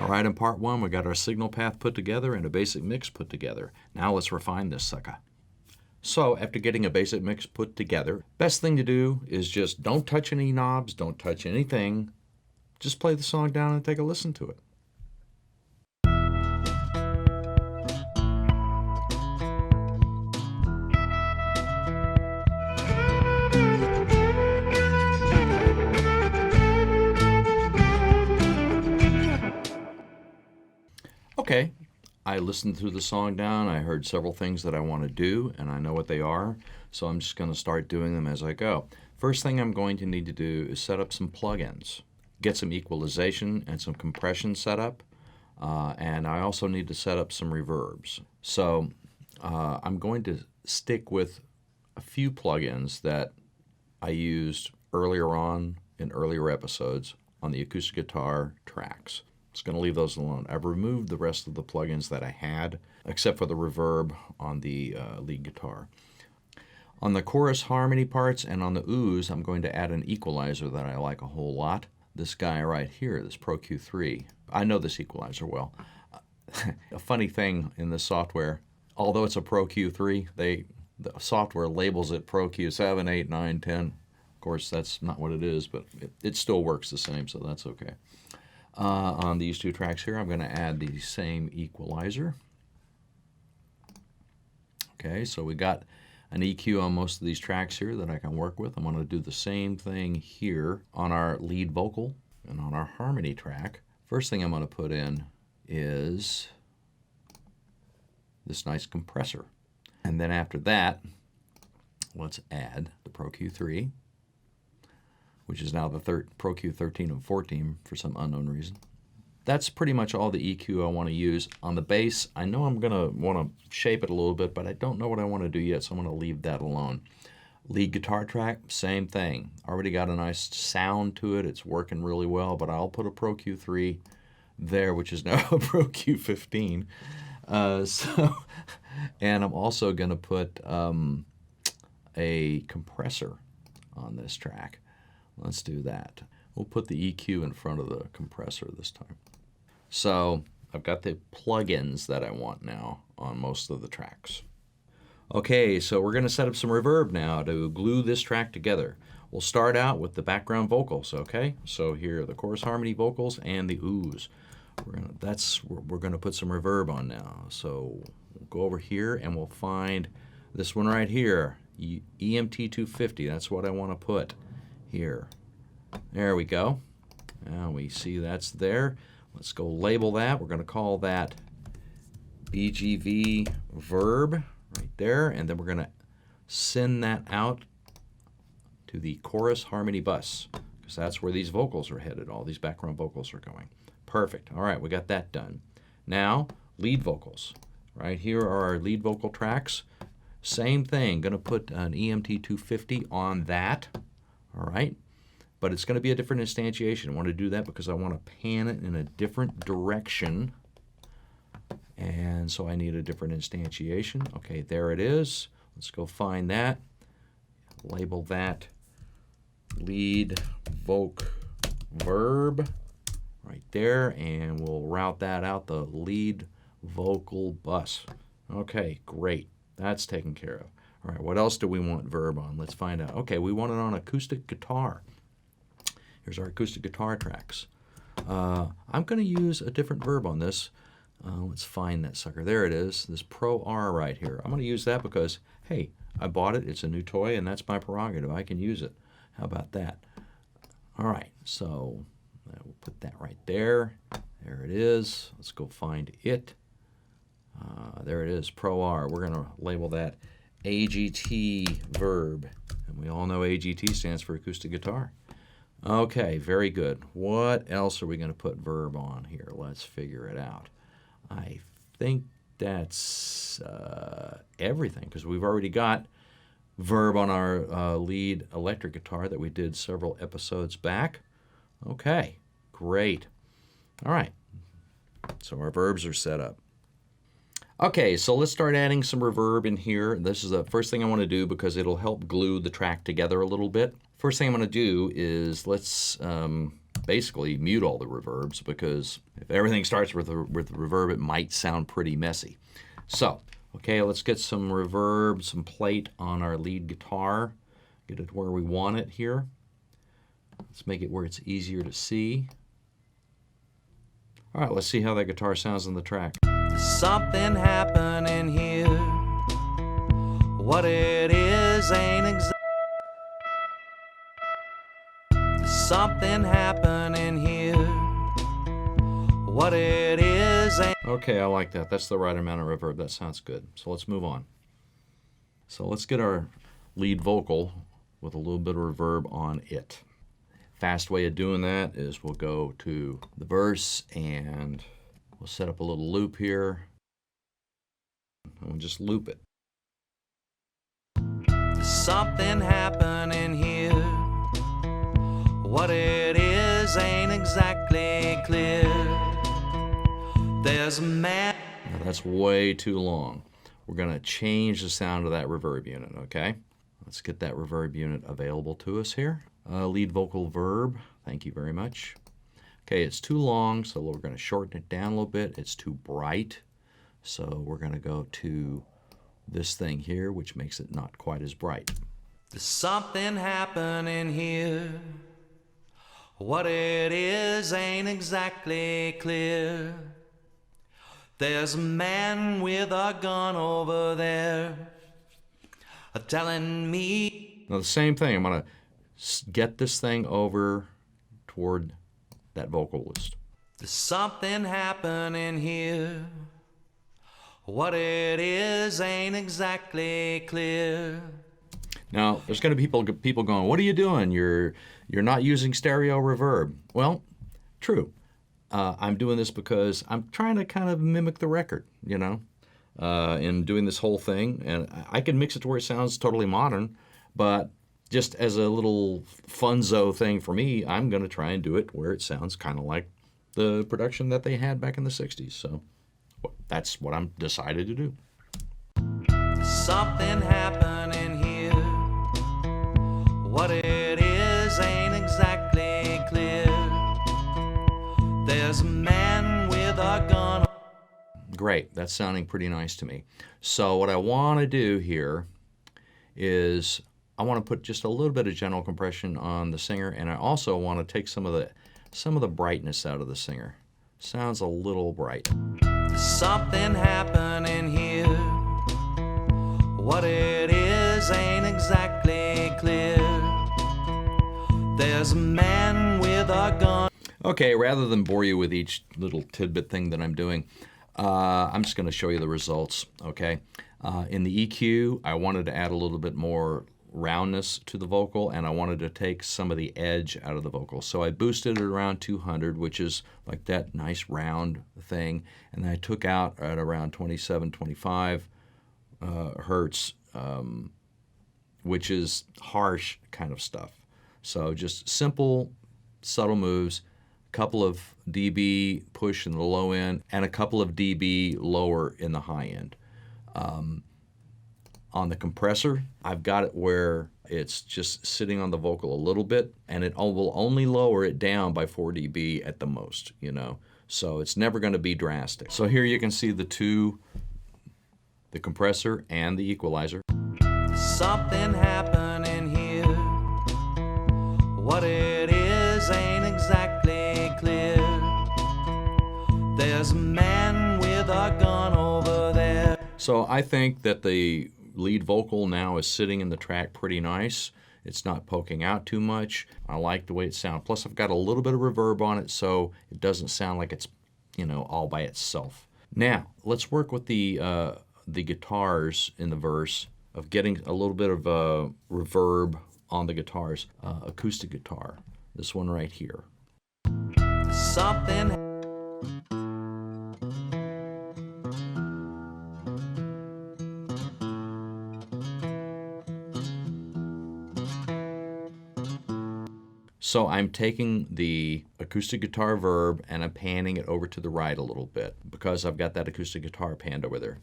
All right, in part one, we got our signal path put together and a basic mix put together. Now let's refine this sucker. So after getting a basic mix put together, best thing to do is just don't touch any knobs, don't touch anything. Just play the song down and take a listen to it. Okay, I listened through the song down. I heard several things that I want to do, and I know what they are, so I'm just going to start doing them as I go. First thing I'm going to need to do is set up some plugins, get some equalization and some compression set up, and I also need to set up some reverbs. So I'm going to stick with a few plugins that I used earlier on in earlier episodes on the acoustic guitar tracks. Just going to leave those alone. I've removed the rest of the plugins that I had, except for the reverb on the lead guitar. On the chorus harmony parts and on the ooze, I'm going to add an equalizer that I like a whole lot. This guy right here, this Pro Q3. I know this equalizer well. A funny thing in this software, although it's a Pro Q3, the software labels it Pro Q7, 8, 9, 10. Of course, that's not what it is, but it still works the same, so that's okay. On these two tracks here, I'm going to add the same equalizer. Okay, so we got an EQ on most of these tracks here that I can work with. I'm going to do the same thing here on our lead vocal and on our harmony track. First thing I'm going to put in is this nice compressor. And then after that, let's add the Pro Q3, which is now the Pro Q13 and 14 for some unknown reason. That's pretty much all the EQ I want to use. On the bass, I know I'm going to want to shape it a little bit, but I don't know what I want to do yet, so I'm going to leave that alone. Lead guitar track, same thing. Already got a nice sound to it. It's working really well, but I'll put a Pro Q3 there, which is now a Pro Q15. And I'm also going to put a compressor on this track. Let's do that. We'll put the EQ in front of the compressor this time. So I've got the plugins that I want now on most of the tracks. Okay, so we're going to set up some reverb now to glue this track together. We'll start out with the background vocals, okay? So here are the chorus harmony vocals and the ooze. We're going to put some reverb on now. So we'll go over here and we'll find this one right here, EMT 250. That's what I want to put here. There we go. Now we see that's there. Let's go label that. We're going to call that BGV verb right there, and then we're going to send that out to the chorus harmony bus because that's where these vocals are headed. All these background vocals are going. Perfect. All right, we got that done. Now, lead vocals. Right here are our lead vocal tracks. Same thing. Going to put an EMT 250 on that. All right, but it's going to be a different instantiation. I want to do that because I want to pan it in a different direction, and so I need a different instantiation. Okay, there it is. Let's go find that. Label that lead voc verb right there, and we'll route that out the lead vocal bus. Okay, great. That's taken care of. All right, what else do we want verb on? Let's find out. Okay, we want it on acoustic guitar. Here's our acoustic guitar tracks. I'm going to use a different verb on this. Let's find that sucker. There it is, this Pro R right here. I'm going to use that because, hey, I bought it. It's a new toy, and that's my prerogative. I can use it. How about that? All right, so we'll put that right there. There it is. Let's go find it. There it is, Pro R. We're going to label that AGT verb, and we all know AGT stands for acoustic guitar. Okay, very good. What else are we going to put verb on here? Let's figure it out. I think that's everything because we've already got verb on our lead electric guitar that we did several episodes back. Okay, great. All right, so our verbs are set up. Okay, so let's start adding some reverb in here. This is the first thing I want to do because it'll help glue the track together a little bit. First thing I'm going to do is let's basically mute all the reverbs, because if everything starts with reverb, it might sound pretty messy. So, okay, let's get some reverb, some plate on our lead guitar. Get it where we want it here. Let's make it where it's easier to see. All right, let's see how that guitar sounds on the track. Something happening here. What it is ain't exactly. Something happening here. What it is ain't. Okay, I like that. That's the right amount of reverb. That sounds good. So let's move on. So let's get our lead vocal with a little bit of reverb on it. Fast way of doing that is we'll go to the verse and we'll set up a little loop here. And we'll just loop it. Something happening here. What it is ain't exactly clear. There's a man. Now that's way too long. We're going to change the sound of that reverb unit, okay? Let's get that reverb unit available to us here. Lead vocal verb, thank you very much. Okay, it's too long, so we're going to shorten it down a little bit. It's too bright, so we're going to go to this thing here, which makes it not quite as bright. There's something happening here. What it is ain't exactly clear. There's a man with a gun over there telling me. Now the same thing, I'm going to get this thing over toward that vocalist. There's something happening here. What it is ain't exactly clear. Now, there's going to be people going, what are you doing? You're not using stereo reverb. Well, true. I'm doing this because I'm trying to kind of mimic the record, you know, in doing this whole thing. And I can mix it to where it sounds totally modern, but just as a little funzo thing for me, I'm going to try and do it where it sounds kind of like the production that they had back in the 60s. So that's what I'm decided to do. Something happening here. What it is ain't exactly clear. There's a man with a gun. Great, that's sounding pretty nice to me. So what I want to do here is I want to put just a little bit of general compression on the singer, and I also want to take some of the brightness out of the singer. Sounds a little bright. Something happening here. What it is ain't exactly clear. There's a man with a gun. Okay, rather than bore you with each little tidbit thing that I'm doing, I'm just going to show you the results, okay? In the EQ, I wanted to add a little bit more roundness to the vocal, and I wanted to take some of the edge out of the vocal. So I boosted it around 200, which is like that nice round thing, and then I took out at around 27, 25 hertz, which is harsh kind of stuff. So just simple, subtle moves, a couple of dB push in the low end, and a couple of dB lower in the high end. On the compressor, I've got it where it's just sitting on the vocal a little bit, and it will only lower it down by 4 dB at the most, you know. So it's never going to be drastic. So here you can see the compressor and the equalizer. Something happening here. What it is ain't exactly clear. There's a man with a gun over there. So I think that the lead vocal now is sitting in the track pretty nice. It's not poking out too much. I like the way it sounds. Plus I've got a little bit of reverb on it, so it doesn't sound like it's, you know, all by itself. Now let's work with the guitars in the verse, of getting a little bit of reverb on the guitars. Acoustic guitar, this one right here. Something. So I'm taking the acoustic guitar verb and I'm panning it over to the right a little bit because I've got that acoustic guitar panned over there.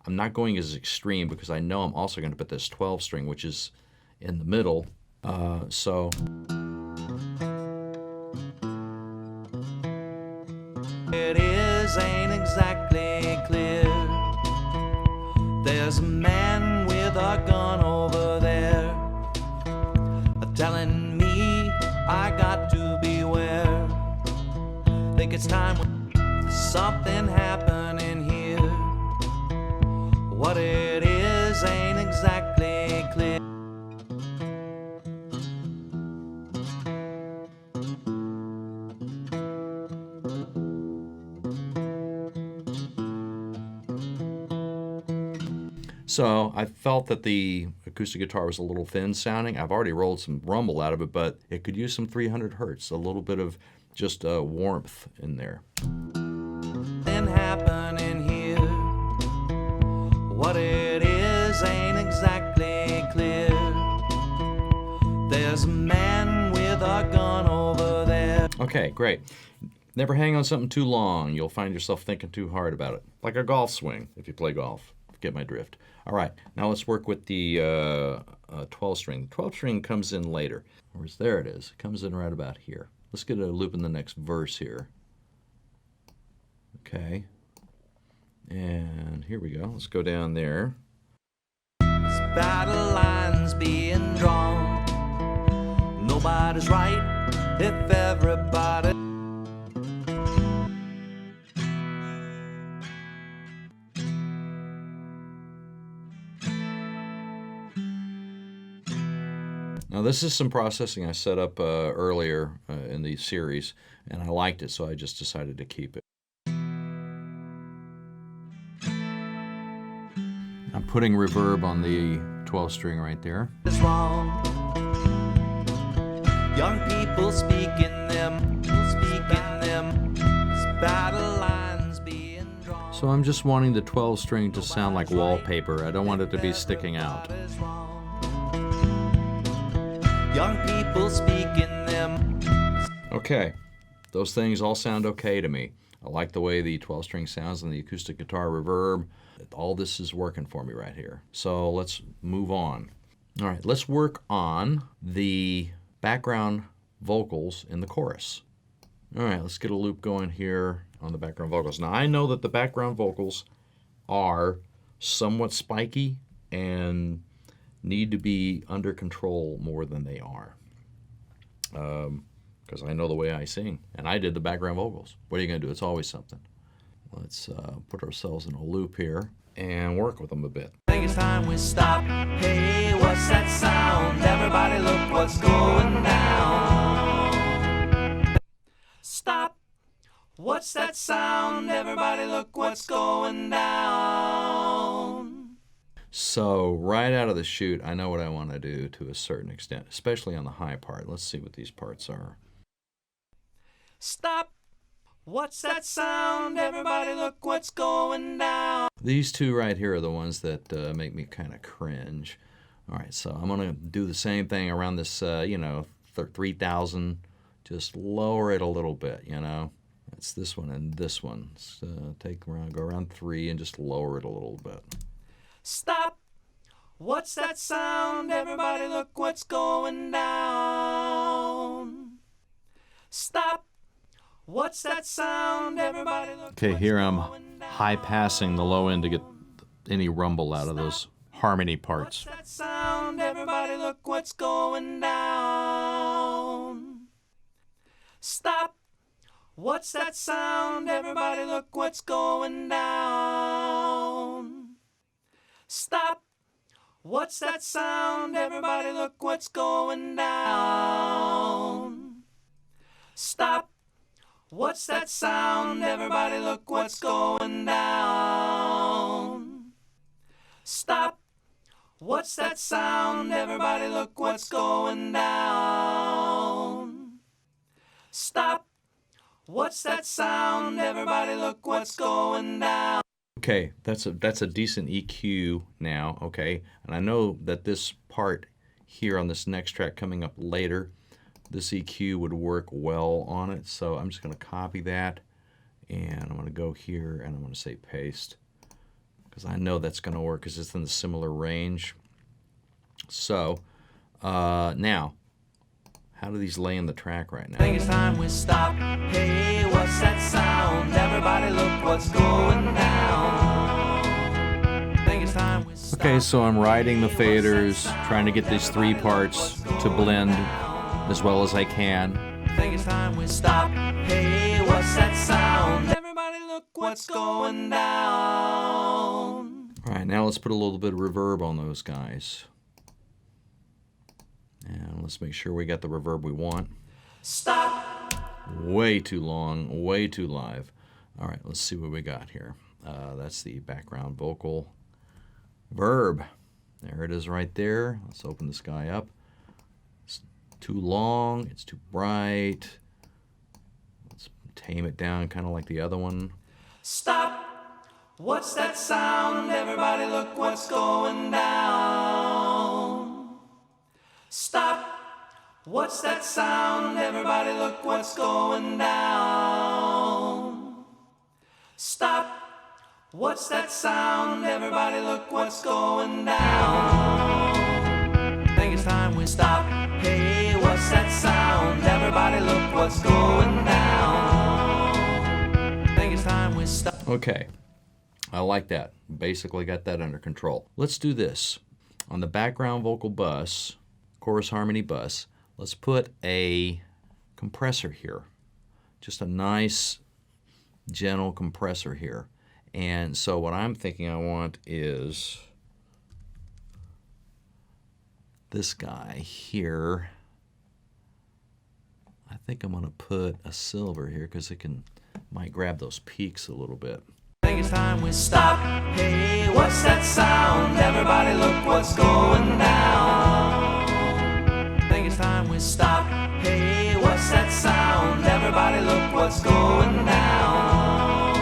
I'm not going as extreme because I know I'm also going to put this 12 string, which is in the middle. So It is ain't exactly clear. There's a man with a gun over there, telling me I got to beware. Think it's time there's something happening here. What it is ain't exactly clear. So I felt that the acoustic guitar was a little thin sounding. I've already rolled some rumble out of it, but it could use some 300 hertz, a little bit of just warmth in there. Something happening here. What it is ain't exactly clear. There's a man with a gun over there. Okay, great. Never hang on something too long. You'll find yourself thinking too hard about it. Like a golf swing, if you play golf. Get my drift. All right, now let's work with the 12 string. The 12 string comes in later. Whereas there it is. It comes in right about here. Let's get a loop in the next verse here. Okay. And here we go. Let's go down there. This battle lines being drawn. Nobody's right if everybody. Now this is some processing I set up earlier in the series, and I liked it, so I just decided to keep it. I'm putting reverb on the 12 string right there. Is wrong. Young people speaking them. This battle lines being drawn. So I'm just wanting the 12 string to sound like wallpaper. I don't want it to be sticking out. Young people speaking them. Okay, those things all sound okay to me. I like the way the 12 string sounds and the acoustic guitar reverb. All this is working for me right here. So let's move on. All right, let's work on the background vocals in the chorus. All right, let's get a loop going here on the background vocals. Now I know that the background vocals are somewhat spiky and need to be under control more than they are. Because I know the way I sing, and I did the background vocals. What are you going to do? It's always something. Let's put ourselves in a loop here and work with them a bit. I think it's time we stop. Hey, what's that sound? Everybody look what's going down. Stop. What's that sound? Everybody look what's going down. So right out of the chute, I know what I want to do to a certain extent, especially on the high part. Let's see what these parts are. Stop. What's that sound? Everybody look what's going down. These two right here are the ones that make me kind of cringe. All right, so I'm going to do the same thing around this, 3,000. Just lower it a little bit, That's this one and this one. So go around 3 and just lower it a little bit. Stop. What's that sound? Everybody look what's going down. Stop. What's that sound? Everybody look. Okay, here I'm high passing the low end to get any rumble out of those harmony parts. What's that sound? Everybody look what's going down. Stop. What's that sound? Everybody look what's going down. Stop. What's that sound? Everybody look what's going down. Stop. What's that sound? Everybody look what's going down. Stop. What's that sound? Everybody look what's going down. Stop. What's that sound? Everybody look what's going down. Okay, that's a decent EQ now, okay? And I know that this part here on this next track coming up later, this EQ would work well on it, so I'm just going to copy that, and I'm going to go here, and I'm going to say paste, because I know that's going to work because it's in the similar range. So, now, how do these lay in the track right now? I think it's time we stop. Hey, what's that sound? what's going down. Think it's time we stop. Okay, so I'm riding the faders, trying to get these 3 parts to blend as well as I can. Think it's time we stop. Hey, what's that sound? Everybody look what's going down. All right, now let's put a little bit of reverb on those guys. And let's make sure we got the reverb we want. Stop. Way too long, way too live. All right, let's see what we got here. That's the background vocal verb. There it is right there. Let's open this guy up. It's too long, it's too bright. Let's tame it down kind of like the other one. Stop. What's that sound? Everybody look what's going down. Stop. What's that sound? Everybody look what's going down. Stop. What's that sound? Everybody look what's going down. Think it's time we stop. Hey, what's that sound? Everybody look what's going down. Think it's time we stop. Okay, I like that. Basically got that under control. Let's do this. On the background vocal bus, chorus harmony bus, let's put a compressor here. Just a nice, gentle compressor here. And so what I'm thinking I want is this guy here. I think I'm going to put a silver here because it might grab those peaks a little bit. Think it's time we stop. Hey, what's that sound? Everybody look what's going down. Think it's time we stop. Hey, what's that sound? Everybody look what's going down.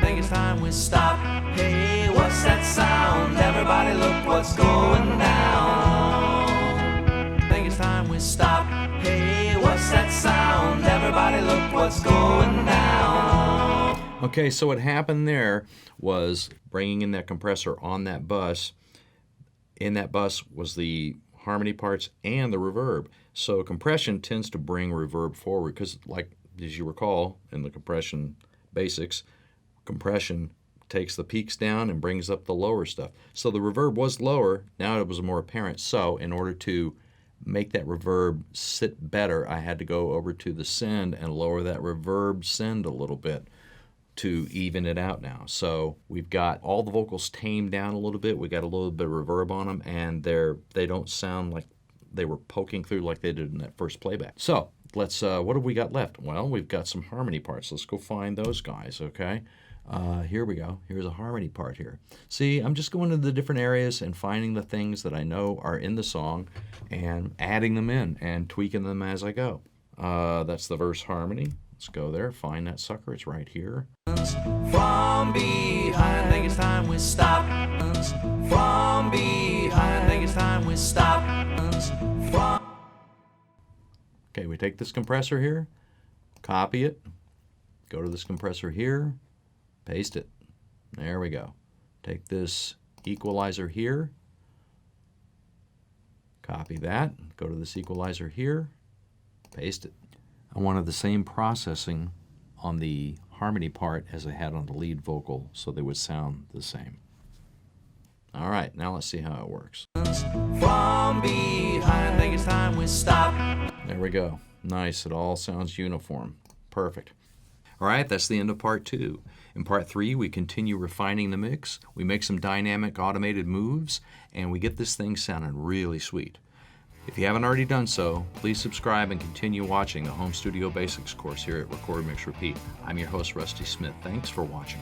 Think it's time we stop. Hey, what's that sound? Everybody look what's going down. Think it's time we stop. Hey, what's that sound? Everybody look what's going down. Okay, so what happened there was bringing in that compressor on that bus. In that bus was the harmony parts and the reverb. So compression tends to bring reverb forward because, like as you recall in the compression basics, compression takes the peaks down and brings up the lower stuff. So the reverb was lower, now it was more apparent. So in order to make that reverb sit better, I had to go over to the send and lower that reverb send a little bit to even it out now. So we've got all the vocals tamed down a little bit. We got a little bit of reverb on them, and they don't sound like they were poking through like they did in that first playback. So let's, what have we got left? Well, we've got some harmony parts. Let's go find those guys, okay? Here we go. Here's a harmony part here. See, I'm just going to the different areas and finding the things that I know are in the song and adding them in and tweaking them as I go. That's the verse harmony. Let's go there, find that sucker. It's right here. From behind, think it's time we stop. From behind, think it's time we stop. From Okay, we take this compressor here, copy it, go to this compressor here, paste it. There we go. Take this equalizer here, copy that, go to this equalizer here, paste it. I wanted the same processing on the harmony part as I had on the lead vocal so they would sound the same. All right, now let's see how it works. From behind, think it's time we stop. There we go. Nice, it all sounds uniform. Perfect. All right, that's the end of part 2. In part 3, we continue refining the mix, we make some dynamic automated moves, and we get this thing sounding really sweet. If you haven't already done so, please subscribe and continue watching the Home Studio Basics course here at Record, Mix, Repeat. I'm your host, Rusty Smith. Thanks for watching.